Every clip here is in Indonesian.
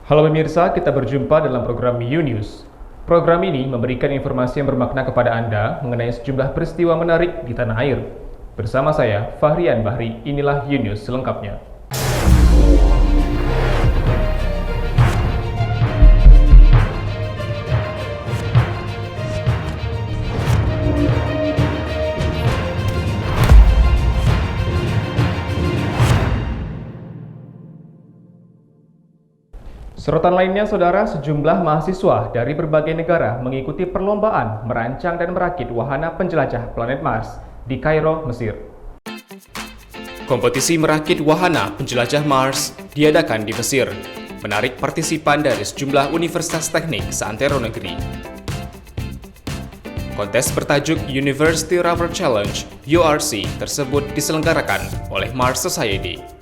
Halo pemirsa, kita berjumpa dalam program U-News. Program ini memberikan informasi yang bermakna kepada Anda mengenai sejumlah peristiwa menarik di tanah air. Bersama saya, Fahrian Bahri, inilah U-News selengkapnya. Sorotan lainnya, saudara, sejumlah mahasiswa dari berbagai negara mengikuti perlombaan merancang dan merakit wahana penjelajah planet Mars di Kairo, Mesir. Kompetisi merakit wahana penjelajah Mars diadakan di Mesir, menarik partisipan dari sejumlah universitas teknik seantero negeri. Kontes bertajuk University Rover Challenge (URC) tersebut diselenggarakan oleh Mars Society.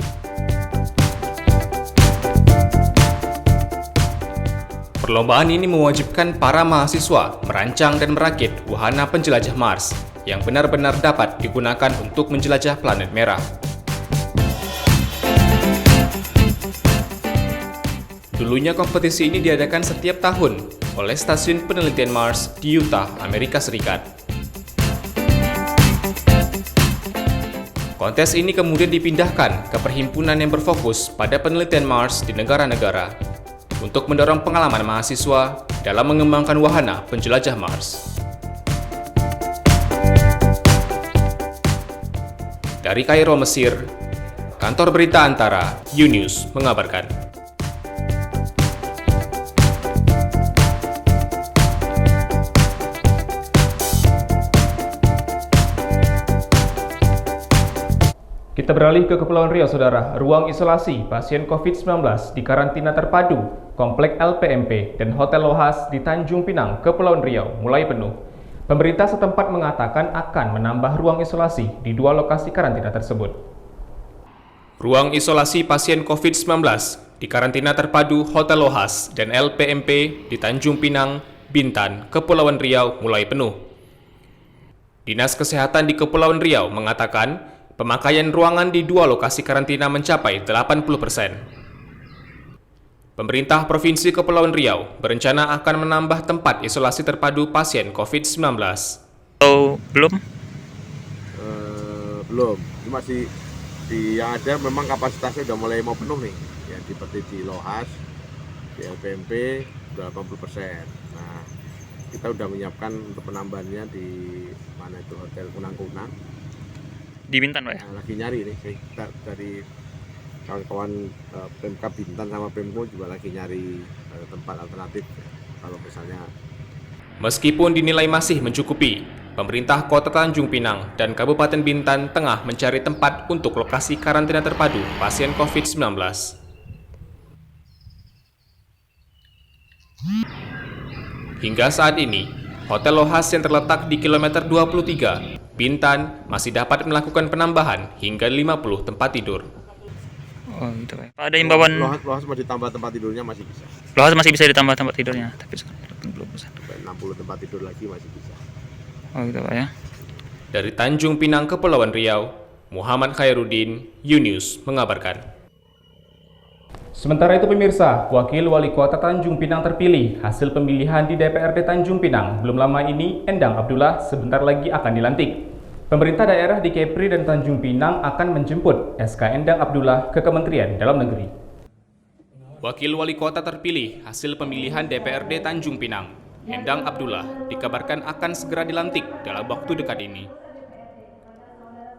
Perlombaan ini mewajibkan para mahasiswa merancang dan merakit wahana penjelajah Mars yang benar-benar dapat digunakan untuk menjelajah planet merah. Dulunya kompetisi ini diadakan setiap tahun oleh Stasiun Penelitian Mars di Utah, Amerika Serikat. Kontes ini kemudian dipindahkan ke perhimpunan yang berfokus pada penelitian Mars di negara-negara untuk mendorong pengalaman mahasiswa dalam mengembangkan wahana penjelajah Mars. Dari Kairo, Mesir, Kantor Berita Antara, U-News mengabarkan. Kita beralih ke Kepulauan Riau, saudara. Ruang isolasi pasien COVID-19 di karantina terpadu Komplek LPMP dan Hotel Lohas di Tanjung Pinang, Kepulauan Riau mulai penuh. Pemerintah setempat mengatakan akan menambah ruang isolasi di dua lokasi karantina tersebut. Ruang isolasi pasien COVID-19 di karantina terpadu Hotel Lohas dan LPMP di Tanjung Pinang, Bintan, Kepulauan Riau mulai penuh. Dinas Kesehatan di Kepulauan Riau mengatakan pemakaian ruangan di dua lokasi karantina mencapai 80%. Pemerintah Provinsi Kepulauan Riau berencana akan menambah tempat isolasi terpadu pasien COVID-19. Oh, belum? Belum. Ini masih yang ada memang kapasitasnya udah mulai mau penuh nih. Ya, seperti di Lohas, di LPMP udah 80%. Nah, kita udah menyiapkan untuk penambahannya di mana itu Hotel Kunang-Kunang. Di Bintan, Pak ya? Nah, lagi nyari nih, kita dari kawan-kawan Pemkab Bintan sama Pemko juga lagi nyari tempat alternatif ya, kalau misalnya. Meskipun dinilai masih mencukupi, pemerintah Kota Tanjung Pinang dan Kabupaten Bintan tengah mencari tempat untuk lokasi karantina terpadu pasien COVID-19. Hingga saat ini, Hotel Lohas yang terletak di kilometer 23, Bintan masih dapat melakukan penambahan hingga 50 tempat tidur. Oh, gitu, Pak. Ada imbauan Lohas mau ditambah tempat tidurnya masih bisa. Lohas masih bisa ditambah tempat tidurnya, tapi sekarang belum bisa. Sampai 60 tempat tidur lagi masih bisa. Oh, gitu, Pak ya. Dari Tanjung Pinang, Kepulauan Riau, Muhammad Khairuddin, U-News mengabarkan. Sementara itu pemirsa, Wakil Wali Kota Tanjung Pinang terpilih hasil pemilihan di DPRD Tanjung Pinang belum lama ini, Endang Abdullah, sebentar lagi akan dilantik. Pemerintah daerah di Kepri dan Tanjung Pinang akan menjemput SK Endang Abdullah ke Kementerian Dalam Negeri. Wakil Wali Kota terpilih hasil pemilihan DPRD Tanjung Pinang, Endang Abdullah, dikabarkan akan segera dilantik dalam waktu dekat ini.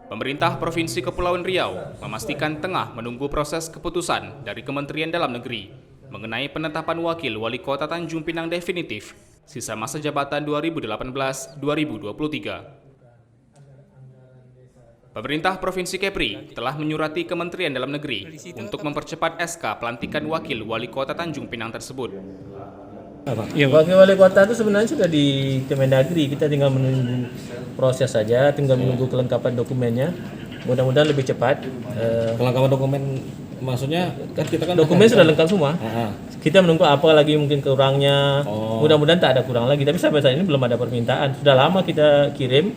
Pemerintah Provinsi Kepulauan Riau memastikan tengah menunggu proses keputusan dari Kementerian Dalam Negeri mengenai penetapan Wakil Wali Kota Tanjung Pinang definitif sisa masa jabatan 2018-2023. Pemerintah Provinsi Kepri telah menyurati Kementerian Dalam Negeri untuk mempercepat SK pelantikan Wakil Wali Kota Tanjung Pinang tersebut. Ya, Wakil Wali Kota itu sebenarnya sudah di Kemendagri, kita tinggal menunggu proses saja, tinggal menunggu kelengkapan dokumennya. Mudah-mudahan lebih cepat. Kelengkapan dokumen maksudnya kan kita kan dokumen sudah lengkap semua. Kita menunggu apa lagi mungkin kurangnya. Mudah-mudahan tak ada kurang lagi. Tapi sampai saat ini belum ada permintaan. Sudah lama kita kirim.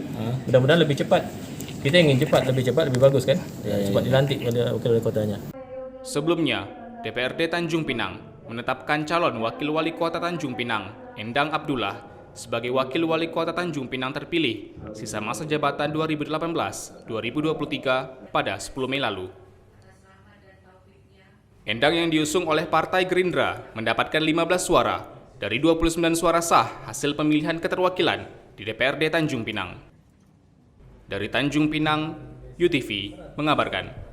Mudah-mudahan lebih cepat. Kita ingin cepat, lebih bagus kan? Cepat dilantik oleh wakil wali kotanya. Sebelumnya, DPRD Tanjung Pinang menetapkan calon Wakil Wali Kota Tanjung Pinang, Endang Abdullah, sebagai Wakil Wali Kota Tanjung Pinang terpilih, sisa masa jabatan 2018-2023 pada 10 Mei lalu. Endang yang diusung oleh Partai Gerindra mendapatkan 15 suara dari 29 suara sah hasil pemilihan keterwakilan di DPRD Tanjung Pinang. Dari Tanjung Pinang, UTV mengabarkan.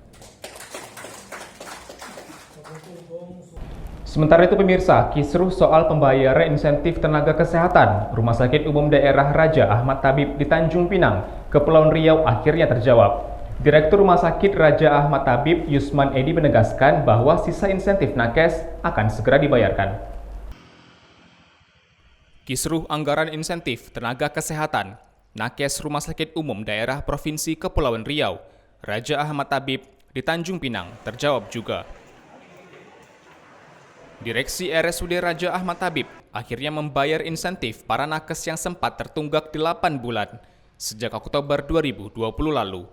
Sementara itu pemirsa, kisruh soal pembayaran insentif tenaga kesehatan Rumah Sakit Umum Daerah Raja Ahmad Tabib di Tanjung Pinang, Kepulauan Riau akhirnya terjawab. Direktur Rumah Sakit Raja Ahmad Tabib Yusman Edi menegaskan bahwa sisa insentif nakes akan segera dibayarkan. Kisruh anggaran insentif tenaga kesehatan nakes Rumah Sakit Umum Daerah Provinsi Kepulauan Riau, Raja Ahmad Tabib di Tanjung Pinang terjawab juga. Direksi RSUD Raja Ahmad Tabib akhirnya membayar insentif para nakes yang sempat tertunggak 8 bulan sejak Oktober 2020 lalu.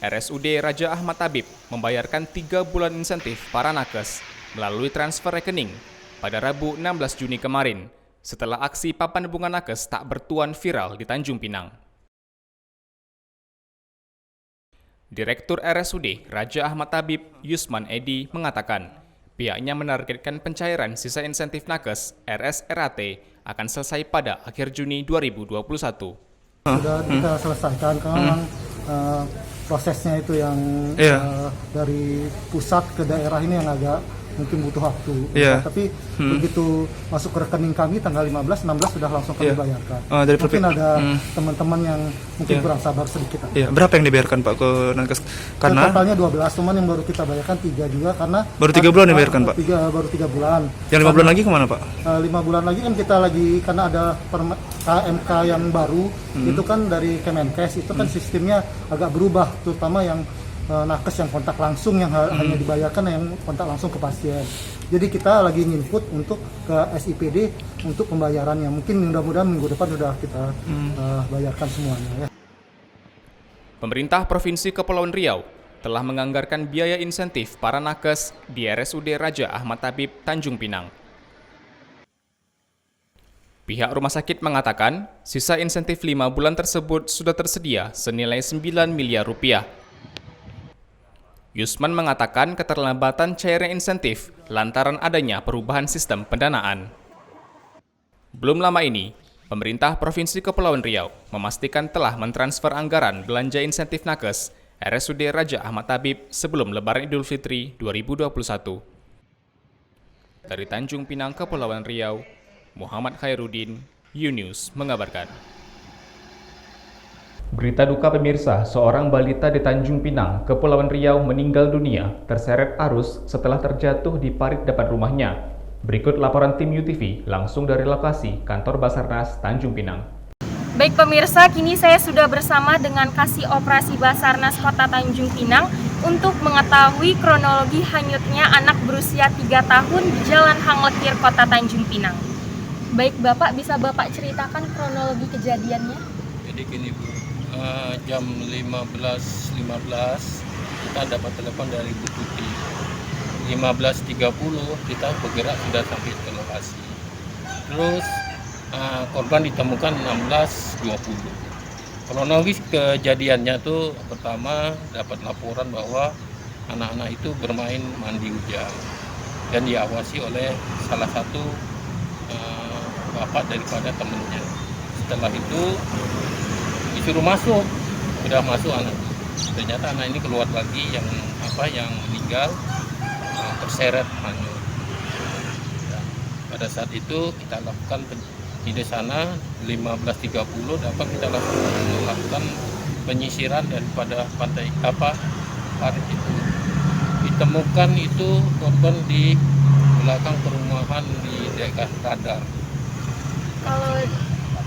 RSUD Raja Ahmad Tabib membayarkan 3 bulan insentif para nakes melalui transfer rekening pada Rabu 16 Juni kemarin setelah aksi papan bunga nakes tak bertuan viral di Tanjung Pinang. Direktur RSUD Raja Ahmad Tabib Yusman Edi mengatakan pihaknya menargetkan pencairan sisa insentif nakes RSRAT akan selesai pada akhir Juni 2021. Sudah kita selesaikan karena memang prosesnya itu yang dari pusat ke daerah ini yang agak mungkin butuh waktu. Tapi begitu masuk ke rekening kami tanggal 15, 16 sudah langsung kami bayarkan. Mungkin ada teman-teman yang mungkin kurang sabar sedikit. Berapa yang dibayarkan Pak ke nakes? Karena totalnya 12, cuman yang baru kita bayarkan 3 juga karena baru 3 bulan dibayarkan Pak? Baru 3 bulan. Yang 5 bulan lagi kemana Pak? 5 bulan lagi kan kita lagi, karena ada KMK yang baru, itu kan dari Kemenkes, itu kan sistemnya agak berubah, terutama yang nakes yang kontak langsung yang hanya dibayarkan yang kontak langsung ke pasien. Jadi kita lagi nginput untuk ke SIPD untuk pembayarannya. Mungkin mudah-mudahan minggu depan sudah kita bayarkan semuanya ya. Pemerintah Provinsi Kepulauan Riau telah menganggarkan biaya insentif para nakes di RSUD Raja Ahmad Tabib Tanjung Pinang. Pihak rumah sakit mengatakan sisa insentif 5 bulan tersebut sudah tersedia senilai 9 miliar rupiah. Yusman mengatakan keterlambatan cairnya insentif lantaran adanya perubahan sistem pendanaan. Belum lama ini, pemerintah Provinsi Kepulauan Riau memastikan telah mentransfer anggaran belanja insentif nakes RSUD Raja Ahmad Tabib sebelum Lebaran Idul Fitri 2021. Dari Tanjung Pinang, Kepulauan Riau, Muhammad Khairuddin, UNews mengabarkan. Berita duka pemirsa, seorang balita di Tanjung Pinang, Kepulauan Riau meninggal dunia terseret arus setelah terjatuh di parit depan rumahnya. Berikut laporan tim UTV langsung dari lokasi kantor Basarnas Tanjung Pinang. Baik pemirsa, kini saya sudah bersama dengan Kasih Operasi Basarnas Kota Tanjung Pinang untuk mengetahui kronologi hanyutnya anak berusia 3 tahun di Jalan Hang Lekir, Kota Tanjung Pinang. Baik Bapak, bisa Bapak ceritakan kronologi kejadiannya? Jadi gini Bu, jam 15.15 kita dapat telepon dari Bu Tuti. 15.30 kita bergerak sudah sampai ke lokasi. Terus korban ditemukan 16.20. Kronologis kejadiannya tuh pertama dapat laporan bahwa anak-anak itu bermain mandi hujan dan diawasi oleh salah satu bapak daripada temennya. Setelah itu disuruh masuk, sudah masuk anak. Ternyata anak ini keluar lagi yang meninggal terseret hanyut. Pada saat itu kita lakukan di sana 15.30 dapat kita lakukan penyisiran daripada pantai parit itu. Ditemukan itu korban di belakang perumahan di dekat radar.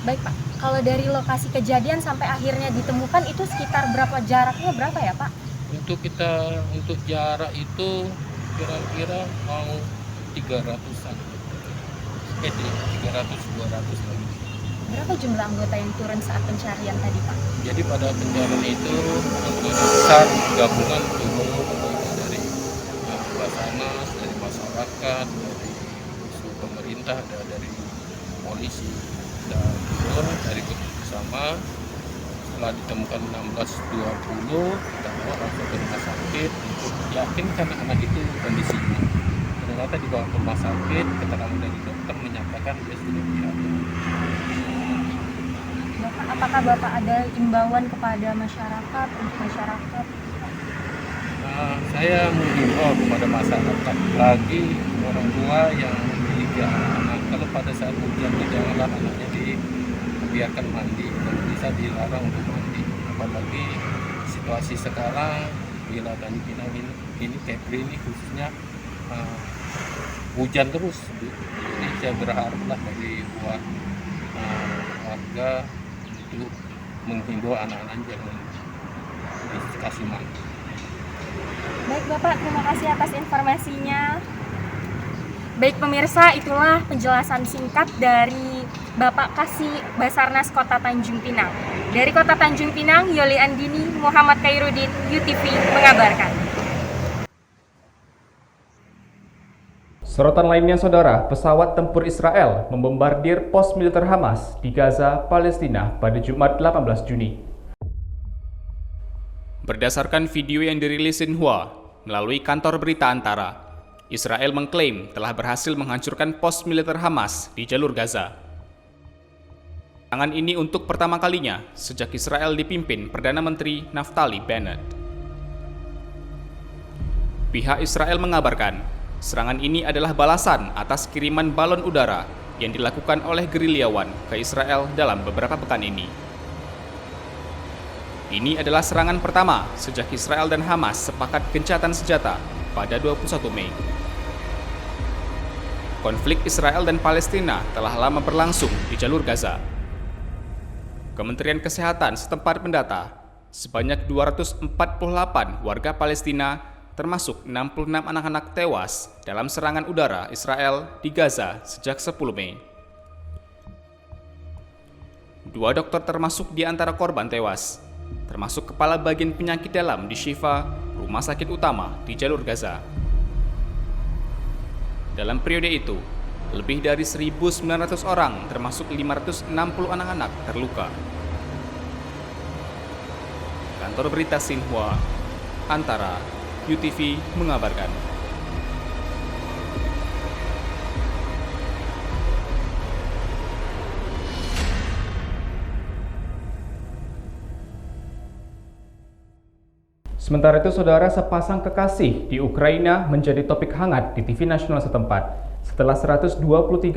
Baik Pak, kalau dari lokasi kejadian sampai akhirnya ditemukan itu sekitar jaraknya berapa ya Pak? Untuk jarak itu kira-kira mau 300-an. 300-200 lagi. Berapa jumlah anggota yang turun saat pencarian tadi Pak? Jadi pada pencarian itu untuk besar gabungan turun dari Basarnas dari masyarakat, dari unsur pemerintah, ada dari polisi, dan turun dari bersama. Setelah ditemukan 16.20, kita bawa langsung ke rumah sakit untuk yakinkan anak itu kondisinya. Ternyata dibawa ke rumah sakit, keterangan dari dokter menyatakan dia sudah diatur. Bapak, apakah Bapak ada imbauan kepada masyarakat, Saya menghimbau kepada masyarakat, lagi orang tua yang memiliki anak-anak, kalau pada saat hujan janganlah anaknya dibiarkan mandi, dan bisa dilarang untuk mandi. Apalagi situasi sekarang bila Tanjung Pinang ini Kepri ini khususnya hujan terus. Jadi saya berharaplah dari buat warga untuk menghimbau anak-anak jangan dikasih mandi. Baik Bapak, terima kasih atas informasinya. Baik pemirsa, itulah penjelasan singkat dari Bapak Kasih Basarnas Kota Tanjung Pinang. Dari Kota Tanjung Pinang, Yoli Andini, Muhammad Khairuddin, UTV mengabarkan. Sorotan lainnya saudara, pesawat tempur Israel membombardir pos militer Hamas di Gaza, Palestina pada Jumat 18 Juni. Berdasarkan video yang dirilis Xinhua melalui kantor berita Antara, Israel mengklaim telah berhasil menghancurkan pos militer Hamas di jalur Gaza. Serangan ini untuk pertama kalinya sejak Israel dipimpin Perdana Menteri Naftali Bennett. Pihak Israel mengabarkan, serangan ini adalah balasan atas kiriman balon udara yang dilakukan oleh gerilyawan ke Israel dalam beberapa pekan ini. Ini adalah serangan pertama sejak Israel dan Hamas sepakat gencatan senjata pada 21 Mei. Konflik Israel dan Palestina telah lama berlangsung di jalur Gaza. Kementerian Kesehatan setempat mendata, sebanyak 248 warga Palestina termasuk 66 anak-anak tewas dalam serangan udara Israel di Gaza sejak 10 Mei. 2 dokter termasuk di antara korban tewas, termasuk kepala bagian penyakit dalam di Shifa, rumah sakit utama di jalur Gaza. Dalam periode itu, lebih dari 1.900 orang termasuk 560 anak-anak terluka. Kantor berita Xinhua, Antara, UTV mengabarkan. Sementara itu, saudara, sepasang kekasih di Ukraina menjadi topik hangat di TV nasional setempat setelah 123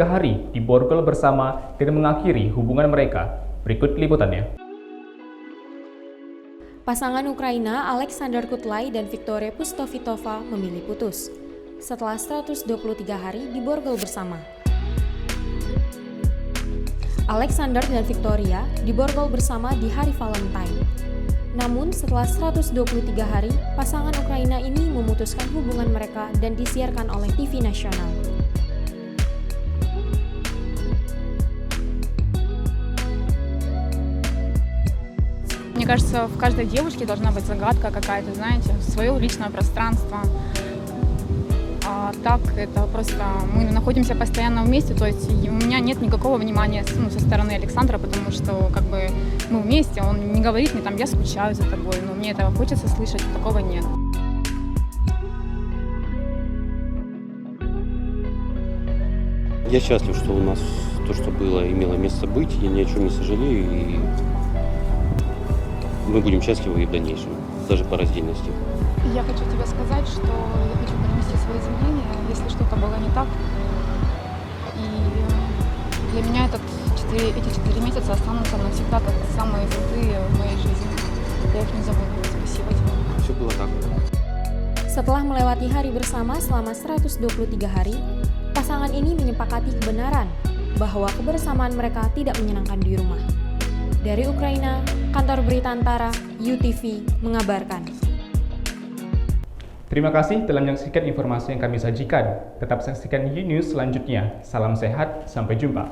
hari diborgol bersama dan mengakhiri hubungan mereka. Berikut liputannya. Pasangan Ukraina Alexander Kutlai dan Victoria Pustovitova memilih putus setelah 123 hari diborgol bersama. Alexander dan Victoria diborgol bersama di hari Valentine. Namun setelah 123 hari, pasangan Ukraina ini memutuskan hubungan mereka dan disiarkan oleh TV nasional. Мне кажется, в каждой девушке должна быть загадка какая-то, знаете, свое личное пространство. А так это просто мы находимся постоянно вместе, то есть у меня нет никакого внимания со стороны Александра, потому что как бы мы вместе, он не говорит мне там я скучаю за тобой, но мне этого хочется слышать, такого нет. Я счастлив, что у нас то, что было, имело место быть, я ни о чем не сожалею, и мы будем счастливы и в дальнейшем, даже по раздельности. Я хочу тебе сказать, что я хочу принести свои извинения, если что-то было не так. И для меня эти 4 месяца останутся навсегда как самые крутые в моей жизни. Я их не забуду. Спасибо тебе. Все было так. Setelah melewati hari bersama selama 123 hari, pasangan ini menyepakati kebenaran bahwa kebersamaan mereka tidak menyenangkan di rumah. Dari Ukraina, Kantor Berita Antara, UTV mengabarkan. Terima kasih telah menyaksikan informasi yang kami sajikan. Tetap saksikan U-News selanjutnya. Salam sehat, sampai jumpa.